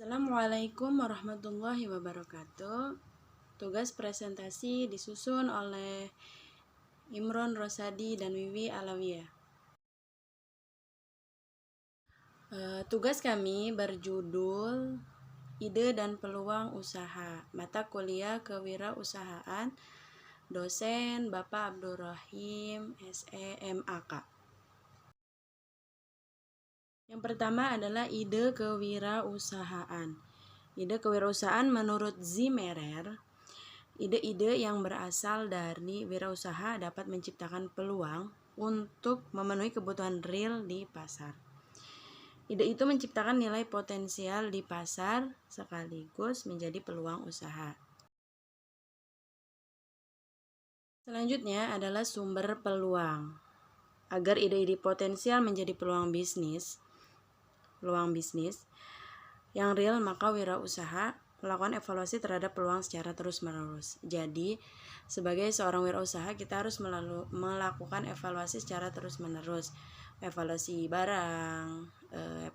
Assalamualaikum warahmatullahi wabarakatuh. Tugas presentasi disusun oleh Imron Rosadi dan Wiwi Alawiyah. Tugas kami berjudul Ide dan Peluang Usaha, mata kuliah kewirausahaan, dosen Bapak Abdurrahim SEMAK. Yang pertama adalah ide kewirausahaan. Ide kewirausahaan menurut Zimmerer, ide-ide yang berasal dari wirausaha dapat menciptakan peluang untuk memenuhi kebutuhan real di pasar. Ide itu menciptakan nilai potensial di pasar sekaligus menjadi peluang usaha. Selanjutnya adalah sumber peluang. Agar ide-ide potensial menjadi peluang bisnis yang real, maka wirausaha melakukan evaluasi terhadap peluang secara terus-menerus. Jadi, sebagai seorang wirausaha, kita harus melakukan evaluasi secara terus-menerus. Evaluasi barang,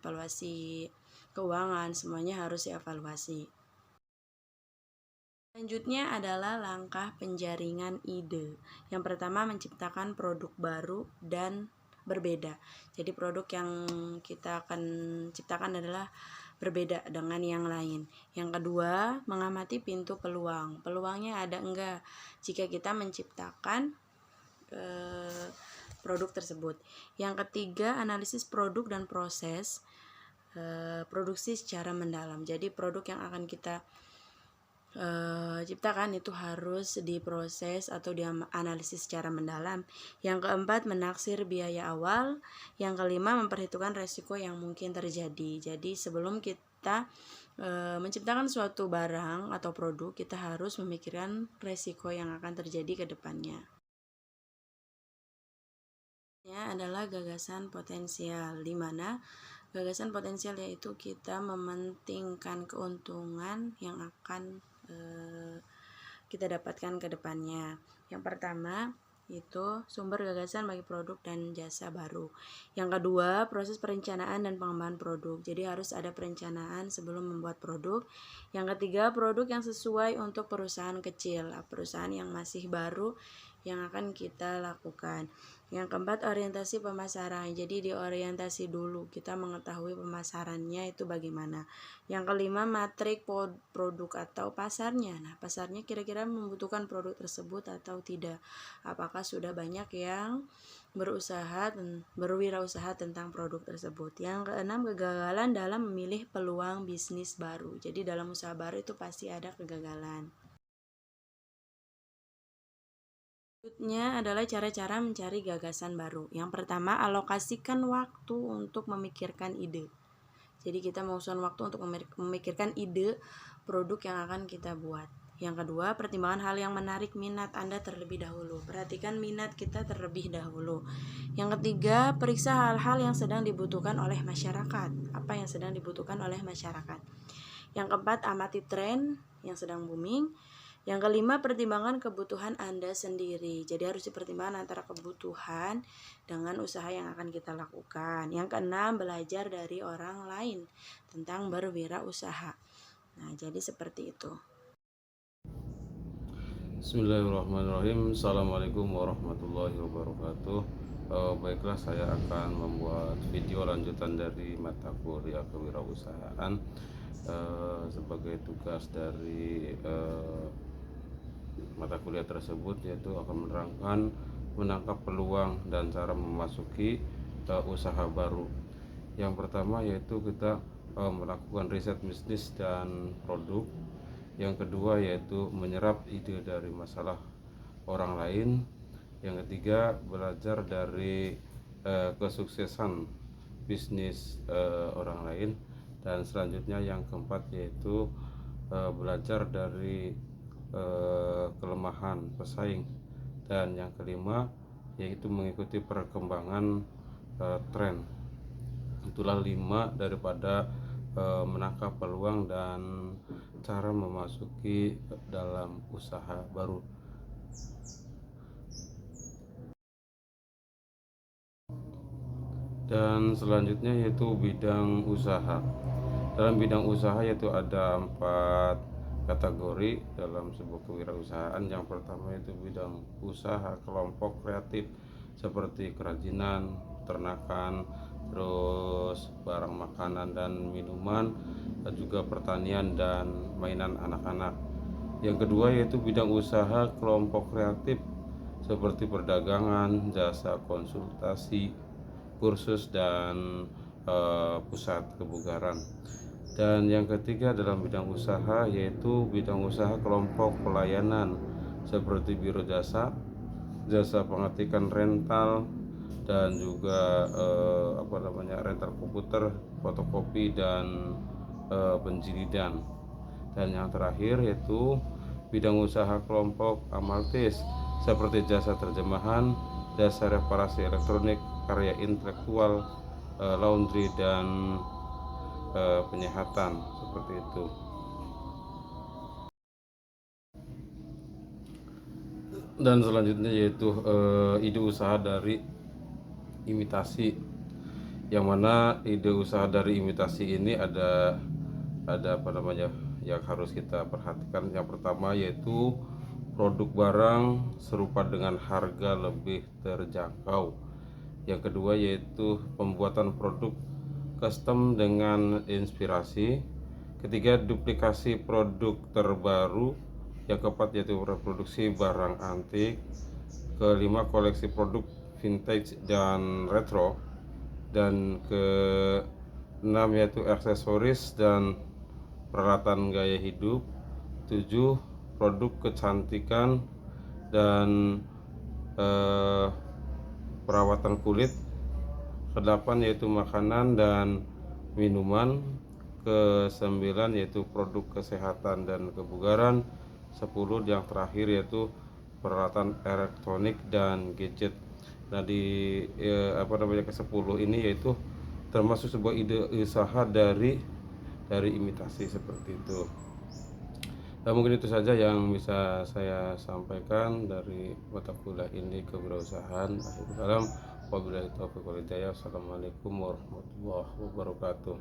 evaluasi keuangan, semuanya harus dievaluasi. Selanjutnya adalah langkah penjaringan ide. Yang pertama, menciptakan produk baru dan berbeda. Jadi produk yang kita akan ciptakan adalah berbeda dengan yang lain. Yang kedua, mengamati pintu peluang. Peluangnya ada enggak jika kita menciptakan produk tersebut. Yang ketiga, analisis produk dan proses produksi secara mendalam. Jadi produk yang akan kita ciptakan itu harus diproses atau dianalisis secara mendalam. Yang keempat, menaksir biaya awal. Yang kelima, memperhitungkan resiko yang mungkin terjadi. Jadi sebelum kita menciptakan suatu barang atau produk, kita harus memikirkan resiko yang akan terjadi ke depannya. Ini adalah gagasan potensial, di mana gagasan potensial yaitu kita mementingkan keuntungan yang akan kita dapatkan ke depannya. Yang pertama itu sumber gagasan bagi produk dan jasa baru. Yang kedua, proses perencanaan dan pengembangan produk. Jadi harus ada perencanaan sebelum membuat produk. Yang ketiga, produk yang sesuai untuk perusahaan kecil, perusahaan yang masih baru yang akan kita lakukan. Yang keempat, orientasi pemasaran. Jadi diorientasi dulu, kita mengetahui pemasarannya itu bagaimana. Yang kelima, matrik produk atau pasarnya. Nah, pasarnya kira-kira membutuhkan produk tersebut atau tidak. Apakah sudah banyak yang berwirausaha tentang produk tersebut. Yang keenam, kegagalan dalam memilih peluang bisnis baru. Jadi dalam usaha baru itu pasti ada kegagalan. Selanjutnya adalah cara-cara mencari gagasan baru. Yang pertama, alokasikan waktu untuk memikirkan ide. Jadi kita mengusulkan waktu untuk memikirkan ide produk yang akan kita buat. Yang kedua, pertimbangan hal yang menarik minat Anda terlebih dahulu. Perhatikan minat kita terlebih dahulu. Yang ketiga, periksa hal-hal yang sedang dibutuhkan oleh masyarakat. Apa yang sedang dibutuhkan oleh masyarakat. Yang keempat, amati tren yang sedang booming. Yang kelima, pertimbangan kebutuhan Anda sendiri. Jadi harus dipertimbangkan antara kebutuhan dengan usaha yang akan kita lakukan. Yang keenam, belajar dari orang lain tentang berwirausaha. Nah, jadi seperti itu. Bismillahirrahmanirrahim. Assalamualaikum warahmatullahi wabarakatuh. Baiklah, saya akan membuat video lanjutan dari mata kuliah kewirausahaan sebagai tugas dari mata kuliah tersebut, yaitu akan menerangkan menangkap peluang dan cara memasuki usaha baru. Yang pertama yaitu kita melakukan riset bisnis dan produk. Yang kedua yaitu menyerap ide dari masalah orang lain. Yang ketiga, belajar dari kesuksesan bisnis orang lain. Dan selanjutnya yang keempat yaitu belajar dari kelemahan pesaing. Dan yang kelima yaitu mengikuti perkembangan tren. Itulah 5 daripada menangkap peluang dan cara memasuki dalam usaha baru. Dan selanjutnya yaitu bidang usaha. Dalam bidang usaha yaitu ada 4 kategori dalam sebuah kewirausahaan. Yang pertama itu bidang usaha kelompok kreatif seperti kerajinan, ternakan, terus barang makanan dan minuman, dan juga pertanian dan mainan anak-anak. Yang kedua yaitu bidang usaha kelompok kreatif seperti perdagangan, jasa konsultasi, kursus, dan pusat kebugaran. Dan yang ketiga dalam bidang usaha yaitu bidang usaha kelompok pelayanan seperti biro jasa, jasa pengetikan rental, dan juga rental komputer, fotokopi, dan penjilidan. Dan yang terakhir yaitu bidang usaha kelompok amaltis seperti jasa terjemahan, jasa reparasi elektronik, karya intelektual, laundry, dan penyehatan seperti itu. Dan selanjutnya yaitu ide usaha dari imitasi, yang mana ide usaha dari imitasi ini ada yang harus kita perhatikan. Yang pertama yaitu produk barang serupa dengan harga lebih terjangkau. Yang kedua yaitu pembuatan produk custom dengan inspirasi. Ketiga, duplikasi produk terbaru. Yang keempat yaitu reproduksi barang antik. Kelima, koleksi produk vintage dan retro. Dan keenam yaitu aksesoris dan peralatan gaya hidup. 7, produk kecantikan dan perawatan kulit. Ke-8 yaitu makanan dan minuman. Ke-9 yaitu produk kesehatan dan kebugaran. 10 yang terakhir yaitu peralatan elektronik dan gadget. Nah di ke-10 ini yaitu termasuk sebuah ide usaha dari imitasi seperti itu. Nah, mungkin itu saja yang bisa saya sampaikan dari mata kuliah ini kewirausahaan. Wabillahi taufiq wal hidayah. Assalamualaikum warahmatullahi wabarakatuh.